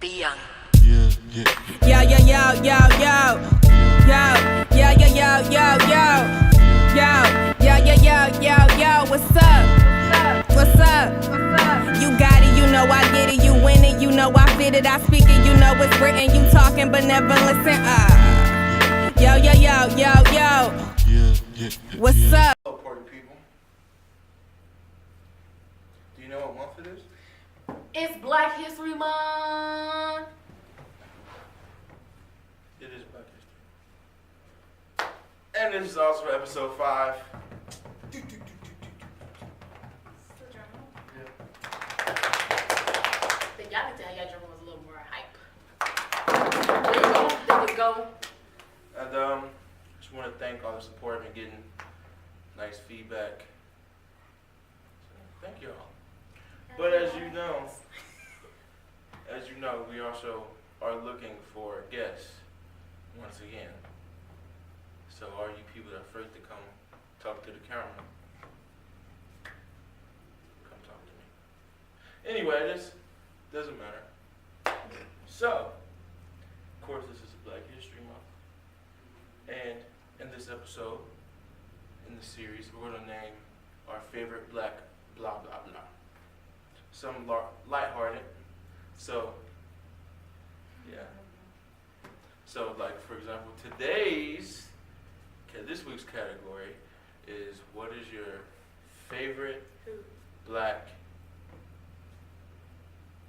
Be young. Yo, yo, yo, yo, yo. Yo, yo, yo, yo, yo, yo. Yo, yo, yo, yo, yo, yo. What's up? What's up? You got it, you know I get it. You win it, you know I fit it. I speak it, you know it's written. You talking but never listen. Yo, yo, yo, yo, yo. What's up? Hello, party people. Do you know what month it is? It's Black History Month. It is Black History. And this is also episode 5. Yeah. Think y'all need to have y'all drum was a little more hype. There you go. There we go. And just want to thank all the support and getting nice feedback. So, thank y'all. But as you know, we also are looking for guests once again. So are you people that are afraid to come talk to the camera? Come talk to me. Anyway, this doesn't matter. So, of course, this is Black History Month. And in this episode, in the series, we're going to name our favorite black blah blah blah. Some lighthearted. So, yeah. So, like, for example, this week's category is what is your favorite black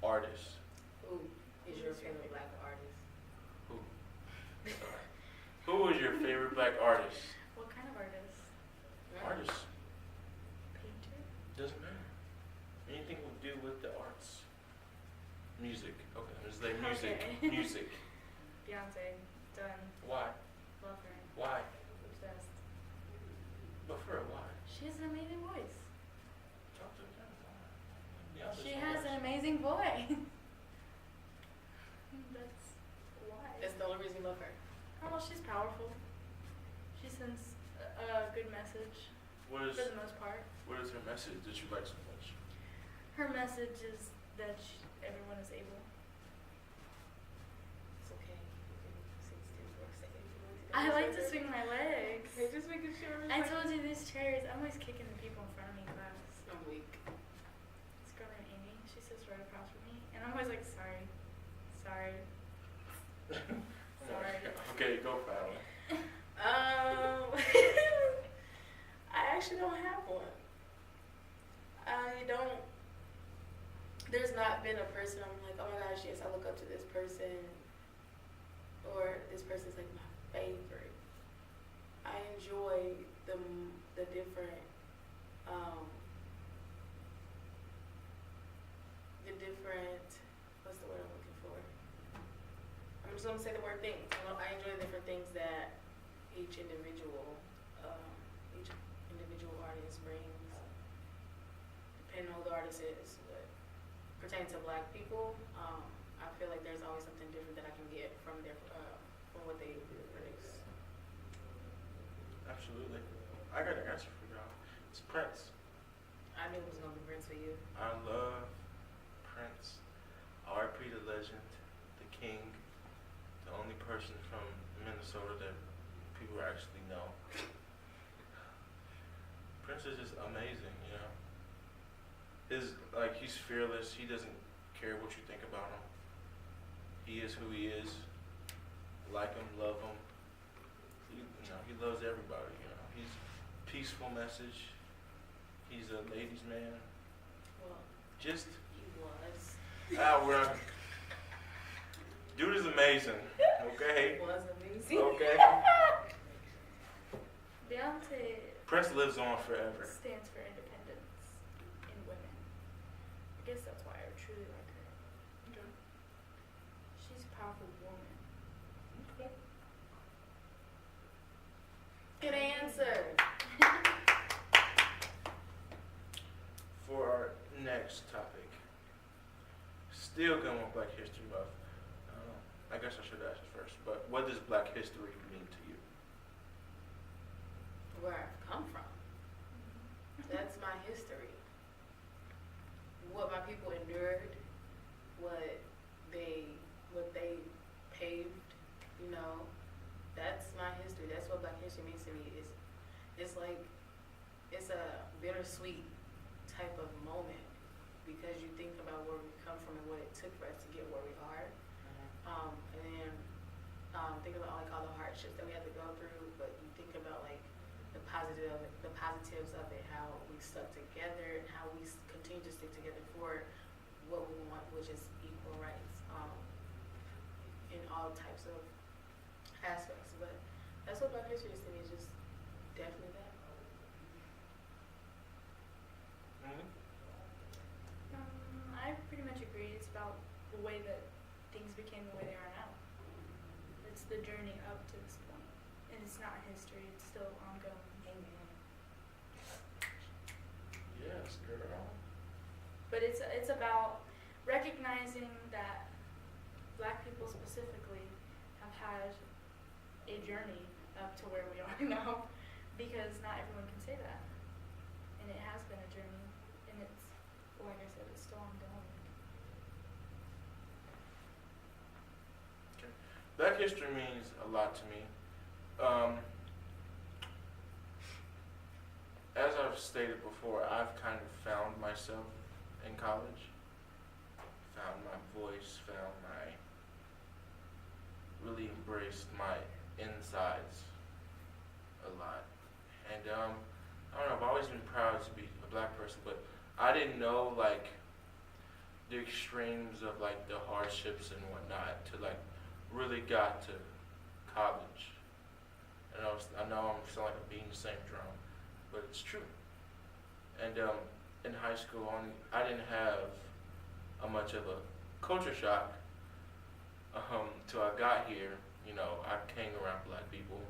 artist? Who is your favorite black artist? Who? Sorry. Who is your favorite black artist? What kind of artist? Artist. Painter? Doesn't matter. Anything will do with the arts. Music. Okay, let's say music. Okay. Music. Beyonce. Done. Why? Love her. Why? Obsessed. But for why? She has an amazing voice. Talk to them. She has an amazing voice. That's why. That's the only reason you love her. I don't know, she's powerful. She sends a good message What is for the most part. what is her message that you like so much? Her message is that everyone is able. It's okay. You can 6 or 7. I like to swing my legs. Okay, just making sure. I told you these chairs. I'm always kicking the people in front of me in class. I'm weak. This girl named Amy, she sits right across from me, and I'm always like, sorry. Sorry. Okay, go Fallon. I actually don't have one. I don't. There's not been a person I'm like, oh my gosh, yes, I look up to this person, or this person's like my favorite. I enjoy the different, what's the word I'm looking for? I'm just gonna say the word things. I enjoy the different things that each individual artist brings, depending on who the artist is. But pertaining to black people, I feel like there's always something different that I can get from from what they produce. Absolutely. I got an answer for y'all. It's Prince. I knew it was gonna be Prince for you. I love Prince. R.I.P. the legend, the king, the only person from Minnesota that people actually know. Prince is just amazing, you know. He's fearless. He doesn't care what you think about him. He is who he is. Like him, love him. He loves everybody, you know. He's peaceful message. He's a ladies' man. Well, Just he was. Dude is amazing. Okay. He was amazing. Okay. Beyonce Prince lives on forever. stands for independence in women. I guess that's why I truly like her. Okay. She's a powerful woman. Okay. Good answer. For our next topic, still going with Black History Month. I guess I should ask first, but what does Black history mean to you? Where I've come from. That's my history. What my people endured, what they you know, that's my history. That's what Black History means to me. It's like, it's a bittersweet type of moment because you think about where we come from and what it took for us to get where we are. And then think about like all the hardships that we had to go through, but you think about like the positives of it, how we stuck together and how we continue to stick together for what we want, which is equal rights in all types of aspects. But that's what Black History is to me, is just definitely that. I pretty much agree. It's about the way that things became the way they are now. It's the journey up to this point. And it's not history, it's still ongoing. Amen. Yes, girl. But it's about recognizing that Black people specifically have had a journey up to where we are now, because not everyone can say that. And it has been a journey, and it's, like I said, it's still ongoing. Okay. Black history means a lot to me. As I've stated before, I've kind of found myself in college. Found my voice, really embraced my insides a lot. And I don't know, I've always been proud to be a Black person, but I didn't know like the extremes of like the hardships and whatnot till like really got to college. And I know I'm sound like I'm beating the same drum, but it's true. And in high school, I didn't have much of a culture shock till I got here. You know, I hang around Black people.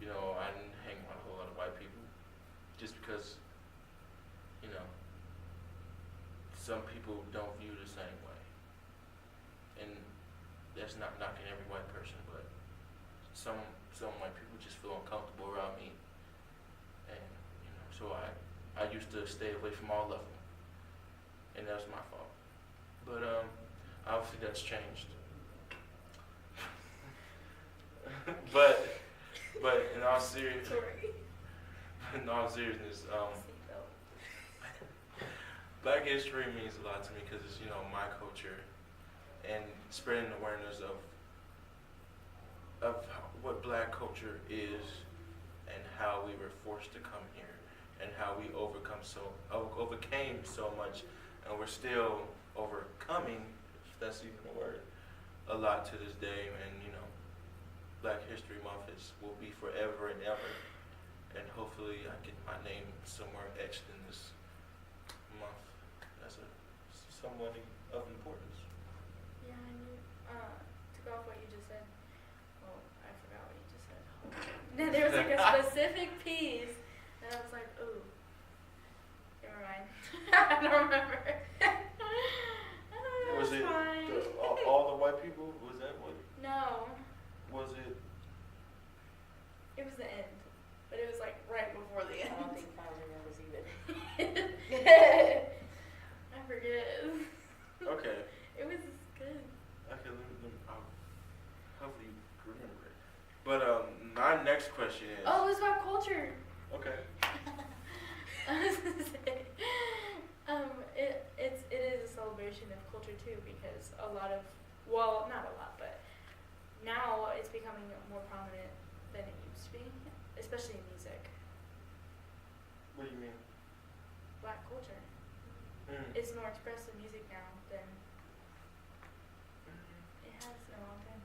You know, I didn't hang around a whole lot of white people, just because, you know, some people don't view the same way. And that's not knocking every white person, but some white people just feel uncomfortable around me. And, you know, so I used to stay away from all of them. And that was my fault. But obviously that's changed. but in all seriousness, Black history means a lot to me because it's, you know, my culture, and spreading awareness of what Black culture is and how we were forced to come here and how we overcame so much, and we're still overcoming, if that's even a word, a lot to this day. And you know, Black History Month will be forever and ever, and hopefully I get my name somewhere etched in this month as someone of importance. Yeah, I knew, to go off what you just said, well, I forgot what you just said. No, there was like a specific piece that I was like, ooh, never mind. I don't remember. Was it fine. all the white people? Was that what? No, Was it? it was the end, but it was like right before the I end. don't think family members either. I forget. Okay. It was good. Okay, I'll hopefully remember it. But my next question is. Oh, it was about culture. Okay. I was gonna say, it is a celebration of culture too, because a lot of, well, not a lot, but now it's becoming more prominent than it used to be, especially in music. What do you mean? Black culture. Mm. It's more expressive music now than it has in a long time.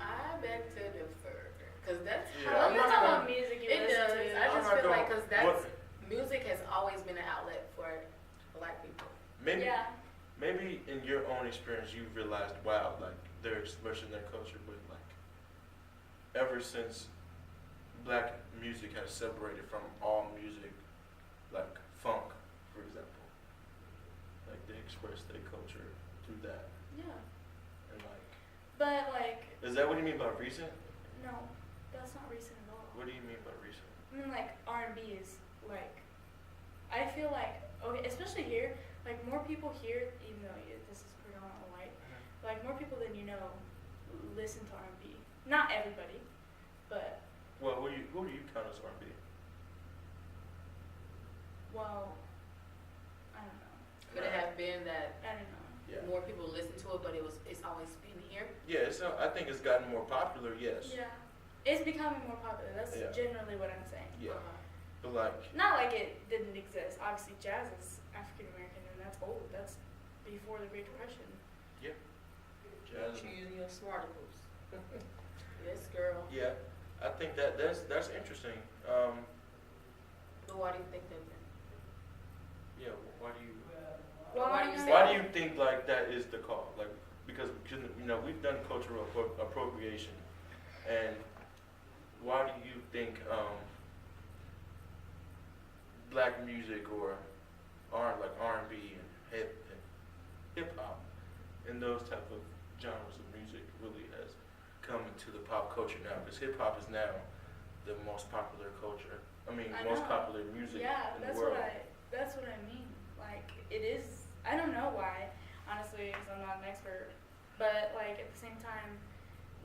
I beg to differ, because that's Yeah, how I'm You not know gonna- what music you it listen does. to. I I'm just not feel like, gonna- because that's, music has always been an outlet for Black people. Maybe. Yeah. Maybe in your own experience you've realized, wow, like they're expressing their culture, but like ever since Black music has separated from all music, like funk, for example, like they express their culture through that, Yeah. and like, But like, is that what you mean by recent? no, that's not recent at all. What do you mean by recent? I mean, like, R&B is, like, I feel like, okay, especially here, like, more people here, even though this is predominantly white, like, more people than you know listen to R&B. Not everybody, but Well, who do you count as R&B? well, I don't know. Could it have been that I don't know. Yeah. more people listen to it, but it's always been here? Yeah, so I think it's gotten more popular, yes. Yeah, it's becoming more popular. That's Yeah. generally what I'm saying. Yeah. Uh-huh. But like, Not like it didn't exist. Obviously, jazz is African American, and that's old. That's before the Great Depression. jazz. You using your smarticles. Yes, girl. Yeah, I think that's interesting. But why do you think that? Yeah, why do you Well, Why do you I say know- why do you think like that is the call? Like because we've done cultural appropriation, and why do you think black music or R&B and hip hop and those type of genres of music really has come into the pop culture now? Because hip hop is now the most popular culture. I mean, I most know. popular music Yeah, in the that's world. that's what I mean. Like it is. I don't know why, honestly, because I'm not an expert. But like at the same time,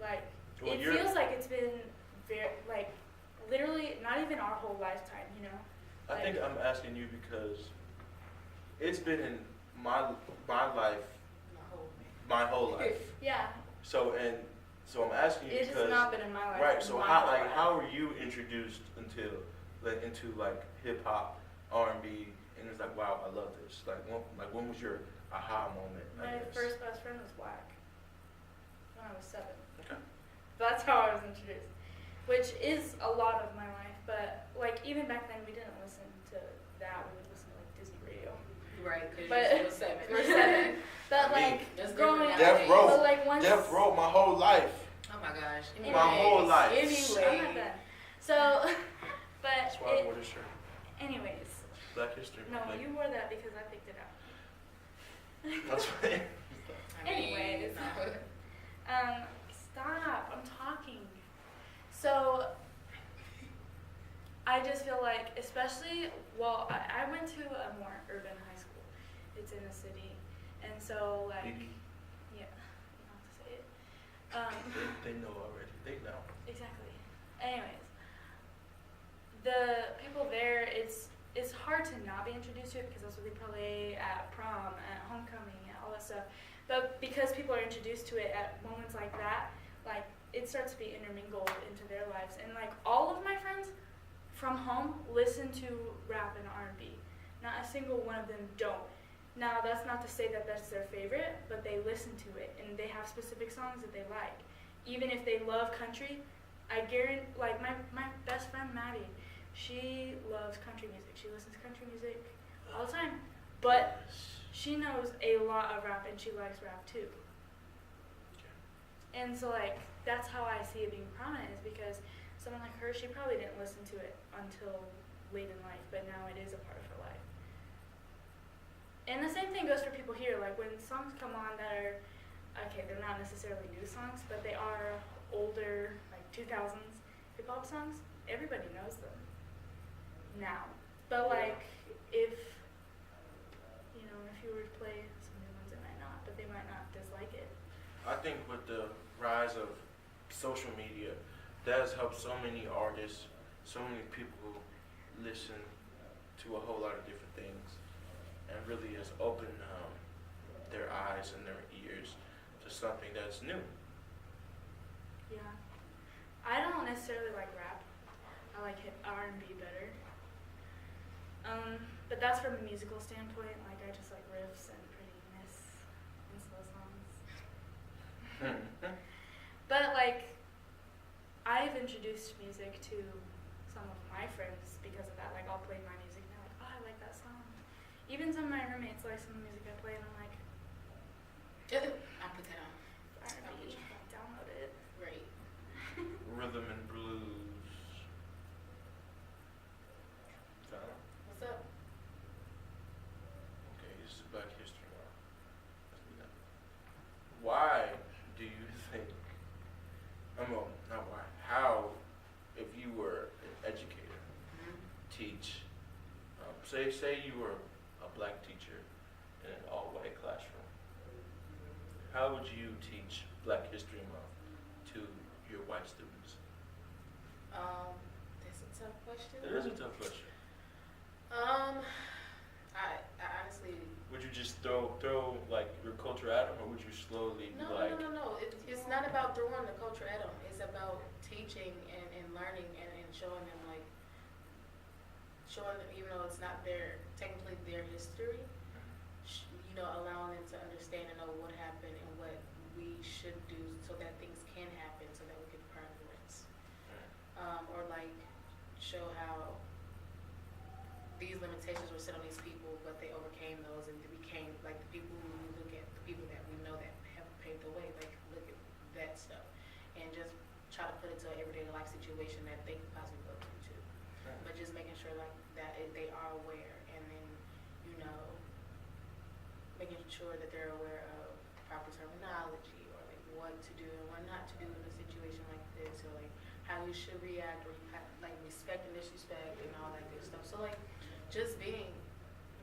like Well, it you're- feels like it's been very like literally not even our whole lifetime. You know. I think I'm asking you because it's been in my life my whole life. Yeah, So I'm asking you it has because not been in my life. right. So my how whole life. how were you introduced into hip hop, R&B, and it's like wow, I love this. When was your aha moment? I My guess? first best friend was black when I was 7. Okay. That's how I was introduced, which is a lot of my life. But like even back then, we didn't listen to that. We would listen to like Disney radio. Right, because But- you're still 7. We're 7. But I mean, like that's growing different up, Death Row. but like once Death Row my whole life. Oh my gosh. My whole life. I'm not done. So, but That's why I wore this shirt. anyways, Black History no, Month. you wore that because I picked it out. That's right. Anyways. Stop. I'm talking. So, I just feel like, especially, well, I went to a more urban high school. It's in the city. And so, like, yeah, you don't have to say it. They know already. They know. Exactly. Anyways, the people there, it's hard to not be introduced to it because that's what they play at prom, at homecoming, and all that stuff. But because people are introduced to it at moments like that, like it starts to be intermingled into their lives. And like all of my friends from home listen to rap and R&B. Not a single one of them don't. Now that's not to say that that's their favorite, but they listen to it and they have specific songs that they like. Even if they love country, I guarantee, like my best friend Maddie, she loves country music. She listens to country music all the time. But she knows a lot of rap and she likes rap too. And so like that's how I see it being prominent is because someone like her, she probably didn't listen to it until late in life, but now it is a part of her life. And the same thing goes for people here. Like when songs come on that are, okay, they're not necessarily new songs, but they are older, like 2000s hip hop songs, everybody knows them now. But like if you were to play some new ones, it might not, but they might not dislike it. I think with the rise of social media, that has helped so many artists, so many people listen to a whole lot of different things, and really has opened their eyes and their ears to something that's new. Yeah. I don't necessarily like rap. I like R&B better. But that's from a musical standpoint. Like I just like riffs and prettiness and slow songs. But like, I've introduced music to some of my friends because of that. Like I'll play my music and they're like, oh, I like that song. Even some of my roommates like some music I play and I'm like, I put that on. R&B, download it. Great. Rhythm and blues. Fallon? What's up? Okay, this is Black History Month. Let's do that. Why do you think? Well, not why. How, if you were an educator, teach? Say you were a black teacher in an all-white classroom. How would you teach Black History Month to your white students? That's a tough question. It is a tough question. I honestly. Would you just throw like your culture at them, or would you slowly be No, like? no. It's not about throwing the culture at them. It's about teaching and learning and showing them even though it's not technically their history, allowing them to understand and know what happened and what we should do so that things can happen so that we can progress. Or like show how these limitations were set on these people, but they overcame those and they became like the people who look at the people that we know that have paved the way, like look at that stuff and just try to put it to an everyday life situation that they could possibly go through too. But just making sure like that they are aware, and then making sure that they're aware of proper terminology or like what to do and what not to do in a situation like this, or like how you should react, or you have, like respect and disrespect and all that good stuff. So like just being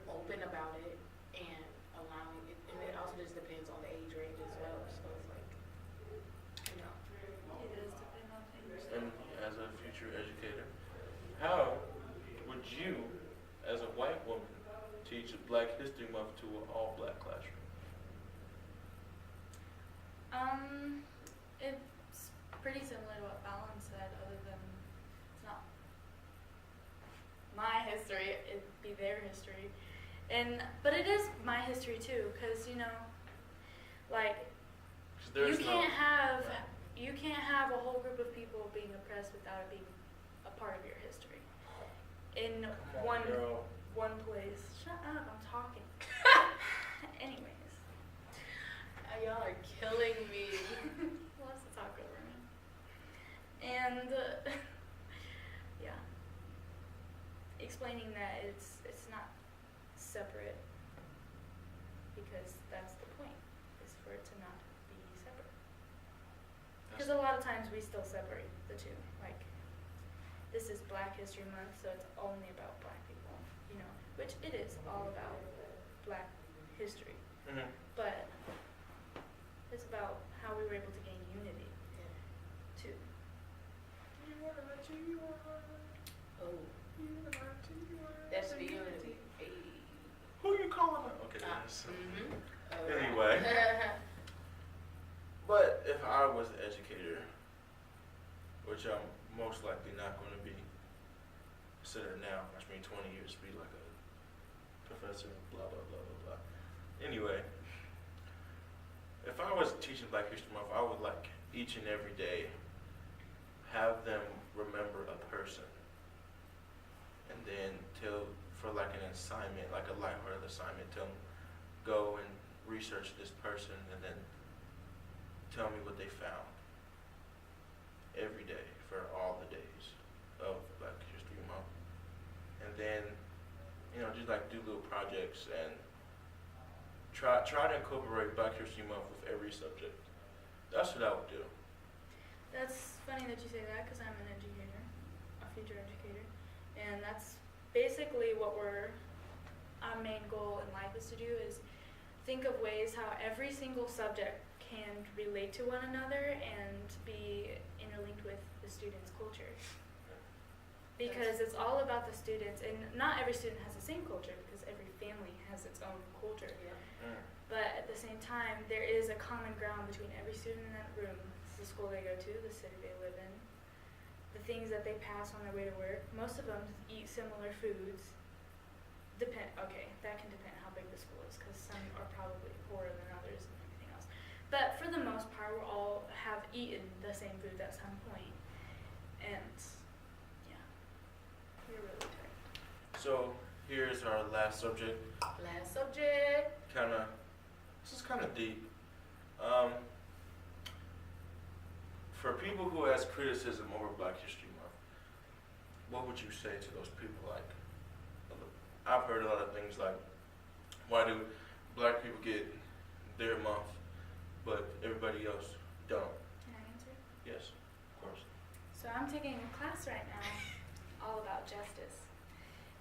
open about it and allowing it, and it also just depends on the age range as well. So it's like It does depend on things. And as a future educator, how would you, as a white woman, teach Black History Month to an all-black classroom? It's pretty similar to what Fallon said, other than it's not my history, it'd be their history. But it is my history too, because like 'Cause there's you can't have a whole group of people being oppressed without it being a part of your history. In Come on, girl. one place. Shut up, I'm talking. Anyways. y'all are killing me. Who wants to talk over me? And yeah, explaining that it's not separate, because that's the point, is for it to not be separate. Because a lot of times we still separate the two. Like, this is Black History Month, so it's only about Black people, which it is all about Black history. Mm-hmm. But it's about how we were able to gain unity too. Oh, that's the unity. Hey. Who you calling out? Okay, yes. Mm-hmm. Anyway. But if I was an educator, which I'm most likely not going to be, considered now, which means 20 years to be like a professor, blah, blah, blah, blah, blah. Anyway, if I was teaching Black History Month, I would like each and every day have them remember a person, and then for like an assignment, like a lighthearted assignment, tell them go and research this person and then tell me what they found every day for all the days of Black History Month. And then, just like do little projects and try to incorporate Black History Month with every subject. That's what I would do. That's funny that you say that, because I'm an educator, a future educator, and that's basically what our main goal in life is to do, is think of ways how every single subject can relate to one another and be interlinked with the student's culture. Because it's all about the students, and not every student has the same culture, because every family has its own culture. Yeah. But at the same time, there is a common ground between every student in that room, the school they go to, the city they live in, the things that they pass on their way to work. Most of them eat similar foods. That can depend how big the school is, because some are probably poorer than others and everything else. But for the most part, we all have eaten the same food at some point. And yeah, we're really tired. So here's our last subject. Last subject. This is kind of deep. For people who has criticism over Black History Month, what would you say to those people? Like, I've heard a lot of things like, why do Black people get their month, but everybody else don't? Can I answer? Yes, of course. So I'm taking a class right now all about justice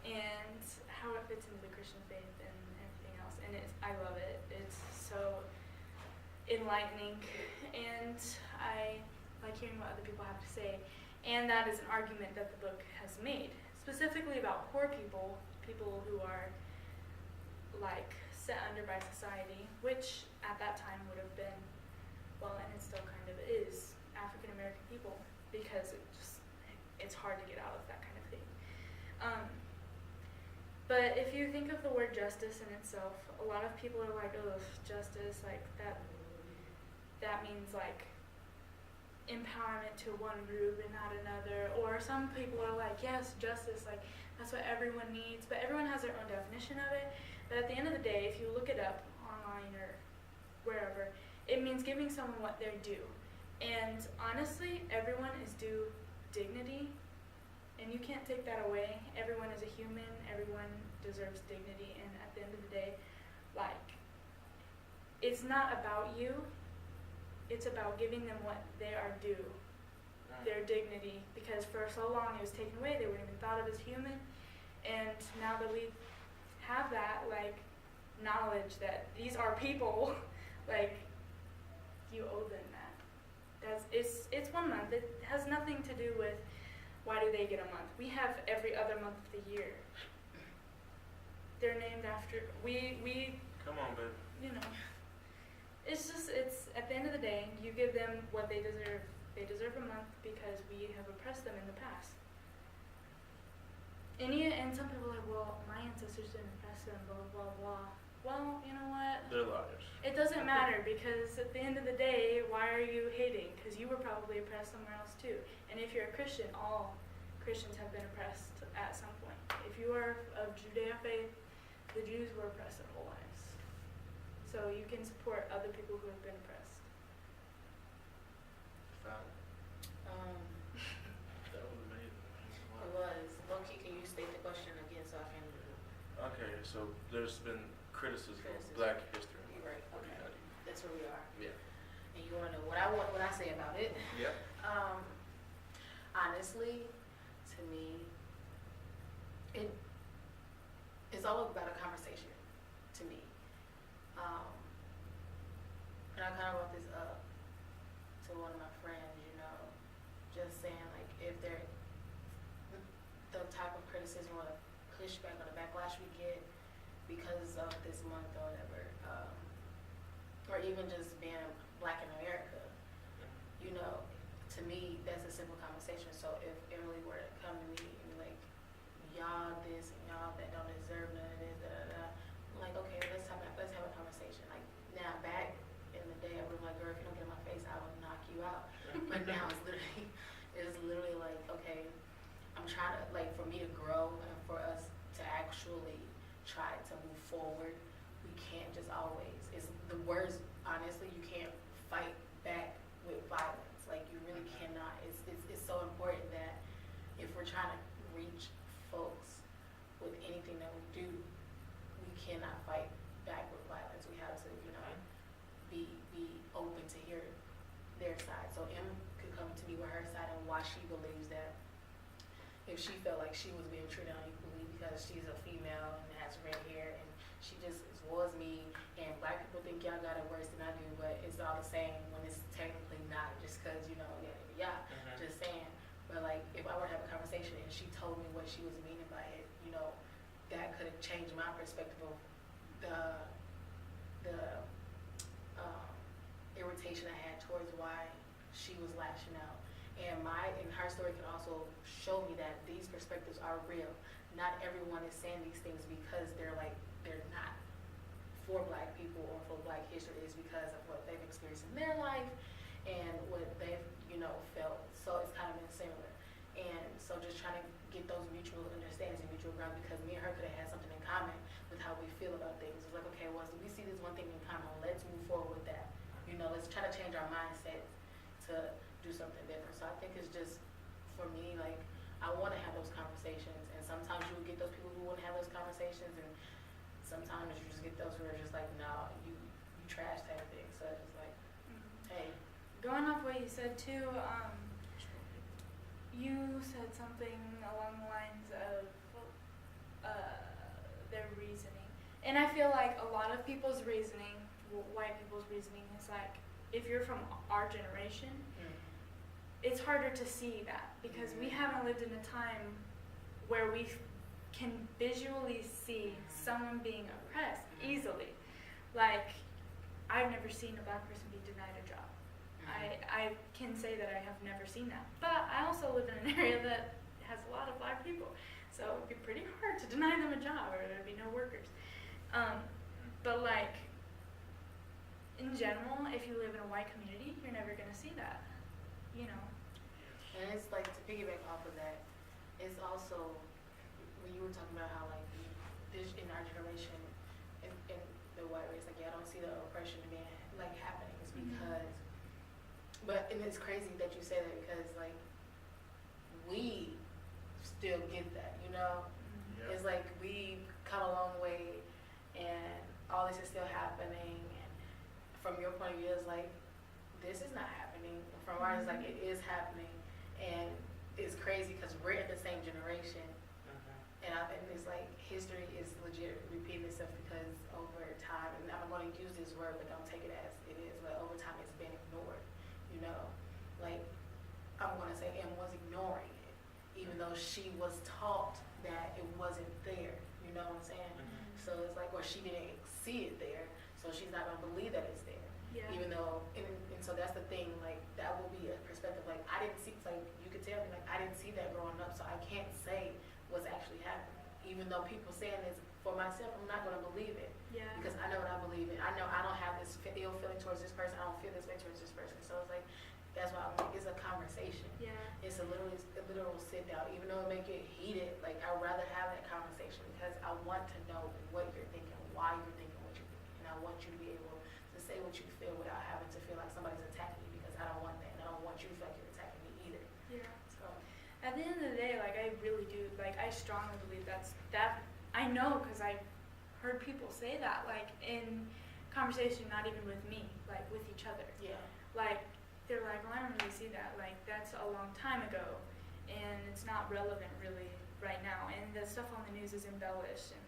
and how it fits into the Christian faith and everything else. And I love it. It's so enlightening. And I like hearing what other people have to say. And that is an argument that the book has made, specifically about poor people, people who are like set under by society, which at that time would have been, well, and it still kind of is, African American people, because it's hard to get out of that kind of thing. But if you think of the word justice in itself, a lot of people are like, oh, justice, like that means like empowerment to one group and not another. Or some people are like, yes, justice, like that's what everyone needs. But everyone has their own definition of it. But at the end of the day, if you look it up online or wherever, it means giving someone what they're due. And honestly, everyone is due dignity. And you can't take that away. Everyone is a human. Everyone deserves dignity. And at the end of the day, like, it's not about you. It's about giving them what they are due, their dignity. Because for so long it was taken away. They weren't even thought of as human. And now that we have that, like, knowledge that these are people, like, you owe them that. It's 1 month. It has nothing to do with why do they get a month. We have every other month of the year. They're named after, we Come on, babe. you know, it's at the end of the day, you give them what they deserve. They deserve a month because we have oppressed them in the past. And some people are like, well, my ancestors didn't oppress them, blah, blah, blah. Well, you know what? They're liars. It doesn't matter, because at the end of the day, why are you hating? Because you were probably oppressed somewhere else too. And if you're a Christian, all Christians have been oppressed at some point. If you are of Judea faith, the Jews were oppressed their whole lives. So you can support other people who have been oppressed. Found. That was amazing. It was. Loki, can you state the question again so I can? Okay, so there's been criticism of Criticism. Black history. You're right. What do you Okay. got to do? That's where we are. Yeah. And you want to know what I say about it? Yeah. Honestly, to me, it's all about a conversation. To me, and I kind of brought this up to one of my friends. You know, just saying like if they're the type of criticism or the pushback or the backlash we get because of this month or whatever, or even just being Black in America, you know, to me, that's a simple conversation. So if Emily were to come to me and be like, y'all this and y'all that don't deserve none of this, I'm like, okay, let's have a conversation. Like, now back in the day, I would be like, girl, if you don't get in my face, I will knock you out. But now it's literally like, okay, I'm trying to, like, for me to grow and for us to actually try to move forward, we can't just always, it's the words, honestly, you can't fight back with violence. Like, you really cannot. It's so important that if we're trying to reach folks with anything that we do, we cannot fight back with violence. We have to, you know, be open to hear their side. So Em could come to me with her side and why she believes that if she felt like she was being treated unequally because she's a female and has red hair and she just was me, and Black people think y'all got it worse than I do, but it's all the same when it's technically not, just because, you know, just saying. But like, if I were to have a conversation and she told me what she was meaning by it, you know, that could have changed my perspective of the irritation I had towards why she was lashing out. And her story can also show me that these perspectives are real. Not everyone is saying these things because they're not for Black people or for Black history. Is because of what they've experienced in their life and what they've, you know, felt. So it's kind of been similar. And so just trying to get those mutual understandings and mutual ground, because me and her could have had something in common with how we feel about things. It's like, okay, well, we see this one thing in common. Let's move forward with that. You know, let's try to change our mindset to do something different. So I think it's just, for me, like, I want to have those conversations. And sometimes you will get those people who want to have those conversations, and sometimes you just get those who are just like, no, you trash type of thing. So it's like, hey. Going off what you said too, you said something along the lines of their reasoning. And I feel like a lot of people's reasoning, white people's reasoning, is like, if you're from our generation, it's harder to see that because we haven't lived in a time where we can visually see someone being oppressed easily. Like, I've never seen a black person be denied a job. I can say that I have never seen that. But I also live in an area that has a lot of black people. So it would be pretty hard to deny them a job or there'd be no workers. But like, in general, if you live in a white community, you're never going to see that, you know. And it's like, to piggyback off of that, it's also, when you were talking about how like this in our generation, in the white race, like, yeah, I don't see the oppression being like happening. It's because, but, and it's crazy that you say that because like, we still get that, you know? Yeah. It's like we come a long way and all this is still happening, and from your point of view it's like this is not happening. From ours, like it is happening, and it's crazy because we're in the same generation, and it's like history is legit repeating itself because over time, and I'm going to use this word but don't take it as it is, but over time it's been ignored, you know? Like, I'm going to say Em was ignoring it even though she was taught that it wasn't there, you know what I'm saying? So it's like, or she didn't see it there, so she's not gonna believe that it's there. Yeah. Even though, and so that's the thing, like, that will be a perspective, like, I didn't see, like, you could tell me, like, I didn't see that growing up, so I can't say what's actually happening. Even though people saying this, for myself, I'm not gonna believe it. Yeah. Because I know what I believe in. I know I don't have this ill feeling towards this person, I don't feel this way towards this person. So it's like, that's why I'm like, it's a conversation. Yeah. It's a literal sit down, even though it make it heated. Like, I'd rather have that conversation because I want to know what you're thinking, why you're thinking what you're thinking, and I want you to be able to say what you feel without having to feel like somebody's attacking you, because I don't want that, and I don't want you to feel like you're attacking me either. Yeah. So, At the end of the day, like, I really do, like, I strongly believe that, I know, because I've heard people say that, like, in conversation, not even with me, like, with each other. yeah. Like, they're like, well, I don't really see that, like, that's a long time ago, and it's not relevant, really, right now, and the stuff on the news is embellished, and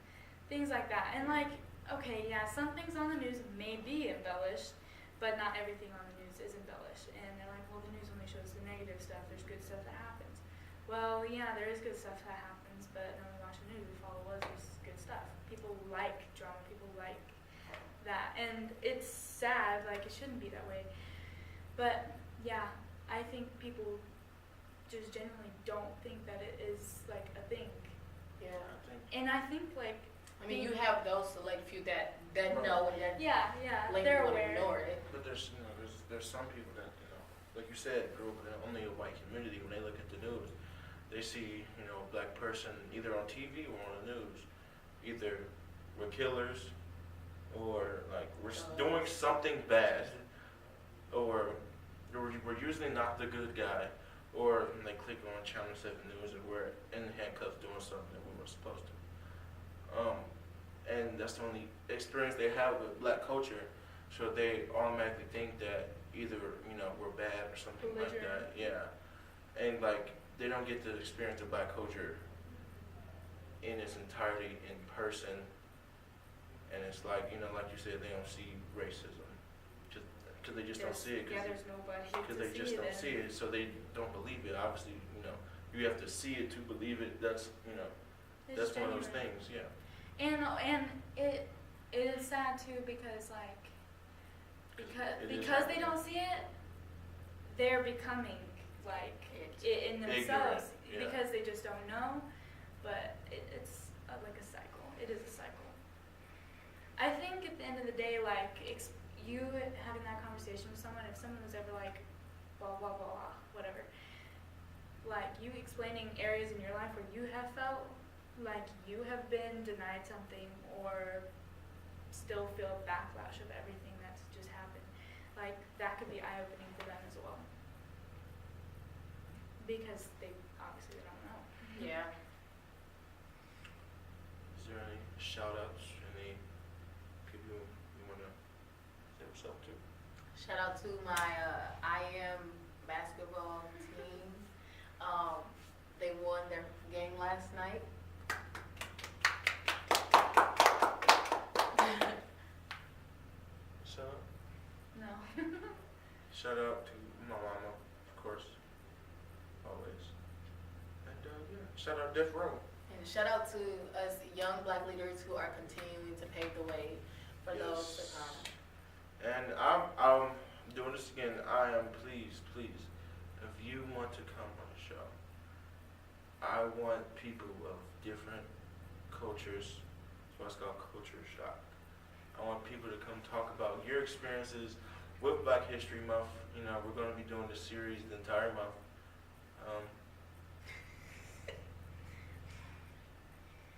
things like that, and, like, okay, yeah, some things on the news may be embellished, but not everything on the news is embellished, and they're like, well, the news only shows the negative stuff, there's good stuff that happens. Well, yeah, there is good stuff that happens, but when we watch the news, we follow what is good stuff. People like drama, people like that, and it's sad, like, it shouldn't be that way. But, yeah, I think people just generally don't think that it is, like, a thing. Yeah. I think And I think, like, I mean, you have those select few that know and that yeah, like they're would aware. ignore it. But there's there's some people that, like you said, grew up in only a white community. When they look at the news, they see, a black person either on TV or on the news. Either we're killers, or like we're doing something bad, or we're usually not the good guy, or they click on Channel 7 News and we're in handcuffs doing something that we weren't supposed to. And that's the only experience they have with black culture, so they automatically think that either we're bad or something like that. Yeah, and like they don't get to experience the black culture in its entirety in person, and it's like like you said, they don't see racism because they just don't see it. Yeah, there's nobody Because to they just see don't it. see it, so they don't believe it. Obviously, you have to see it to believe it. That's It's that's one of those genuine. things. Yeah. And it is sad too because like It is because they happening. don't see it, they're becoming like it in themselves Ignorant, yeah. because they just don't know. But it's like a cycle. It is a cycle. I think at the end of the day, like you having that conversation with someone, if someone was ever like blah blah blah blah whatever, like you explaining areas in your life where you have felt like you have been denied something or still feel backlash of everything that's just happened, like that could be eye-opening for them as well because they obviously don't know. Yeah. Is there any shout-outs? Any people you want to say what's up to? Shout out to my IM basketball team. They won their game last night. Shout out. No. Shout out to my mama, of course. always. And yeah, shout out Death Row. And shout out to us young Black leaders who are continuing to pave the way for those to come. And I'm doing this again. I am please, if you want to come on the show, I want people of different cultures. That's why it's called Culture Shock. I want people to come talk about your experiences with Black History Month. You know, we're going to be doing this series the entire month.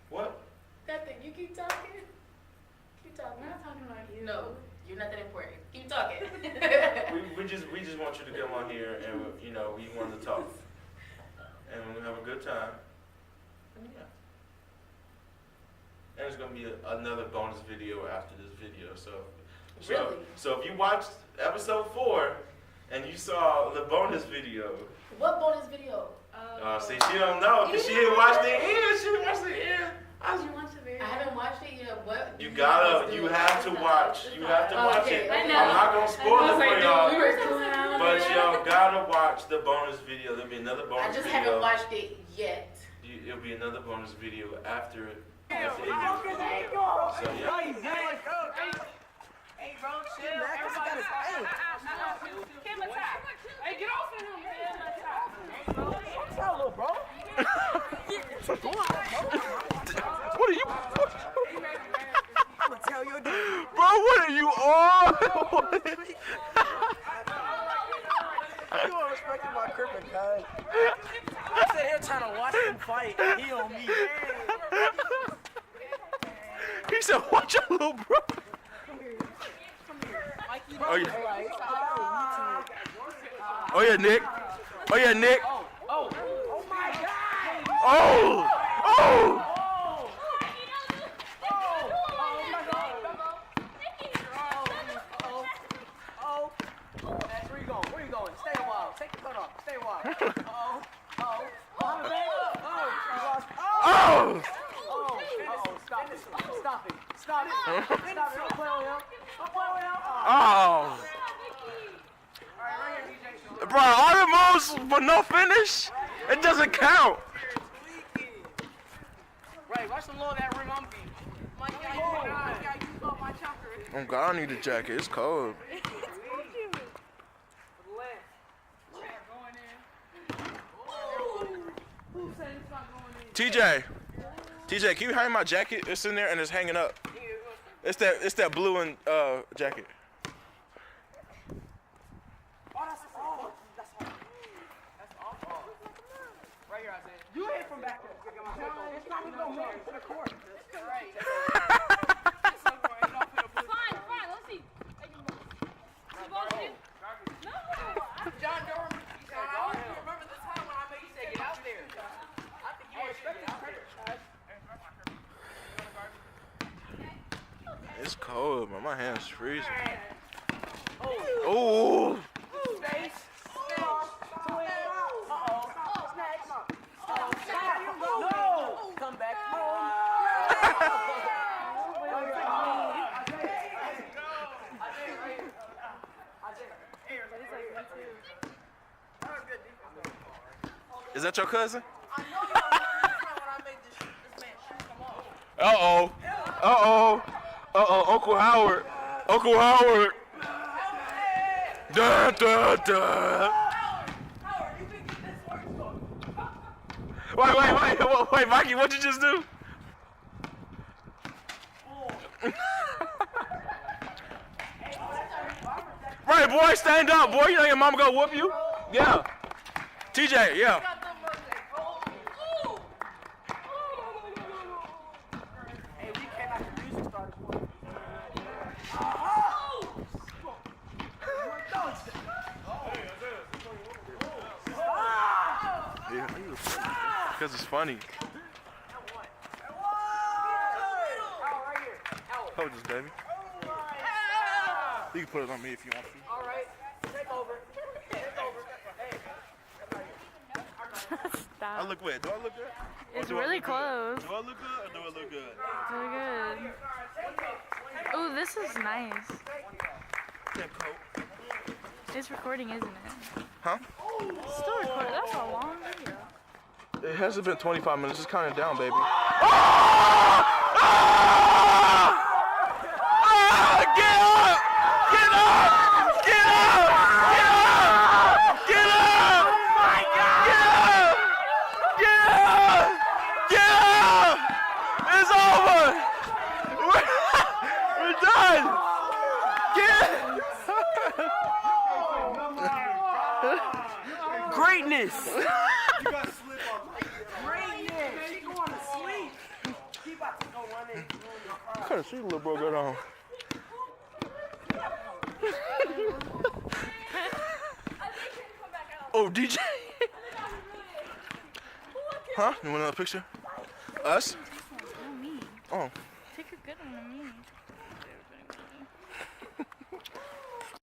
What? Nothing. You keep talking. Keep talking. I'm not talking about you. No, you're not that important. Keep talking. we just want you to come on here and you know we want to talk and we're gonna have a good time. And yeah. And there's gonna be another bonus video after this video. Really? So if you watched episode 4 and you saw the bonus video. What bonus video? See, she don't know because she didn't watch the end. She didn't watch the end. Did you watch the video? I haven't watched it yet. What? You have to watch. You have to watch it. I know. I'm not gonna spoil it for y'all. We were doing it. But y'all gotta watch the bonus video. There'll be another bonus I just video. haven't watched it yet. It'll be another bonus video after it. So yeah. Hey, bro, chill. Everybody, Kim attack. Hey, get off of him, man. What's up, little bro? What are you? I'ma tell you, bro. What are you on? You are respecting my crippin', cuz. I'm sitting here trying to watch him fight. He on me. He said, "Watch your little bro." Oh yeah. Oh yeah, Nick. Oh yeah, Nick. Oh my God. Oh. Oh. Where you going? Stay a while. Take the coat off. Stay a while. Stop it. Don't play with him. Oh. Bro, all the moves for no finish? It doesn't count. Right, watch the low of that ring on me. Oh God, I need a jacket. It's cold. TJ, can you hang my jacket? It's in there and it's hanging up. It's that blue and jacket. Right here, Isaiah. You hit from back there. It's not even going to the court. Right. Fine, let's see. No. John Durham. I remember the time when I made you say get out there. I think you expect get out there. It's cold, man. My hands freezing. Oh. Space. No. Come back. Is that your cousin? I know you when I made this man shoot come off. Uncle Howard. Da da da. Howard, you can get this work. Wait, Mikey, what'd you just do? Right, boy, stand up, boy. You know your mama gonna whoop you? Yeah. TJ, yeah. Hey, we cannot the music started. Yeah, because it's funny. Hold this, baby. You can put it on me if you want to. All right, take over. I look weird. Do I look good? It's really close. Do I look good or do I look good? Really good. Ooh, this is nice. That coat. It's recording, isn't it? Huh? It's still recording. That's a long video. It hasn't been 25 minutes. It's counting down, baby. Get up! Get up! Get up! Get up! Get up! Oh my God! Get up! Get up! It's over! We're done! Greatness! Greatness! She going to sleep. She about to go run in. I couldn't see the little bro got on. Oh, DJ! Huh? You want another picture? Us? No, me. Oh. Take a good one of me.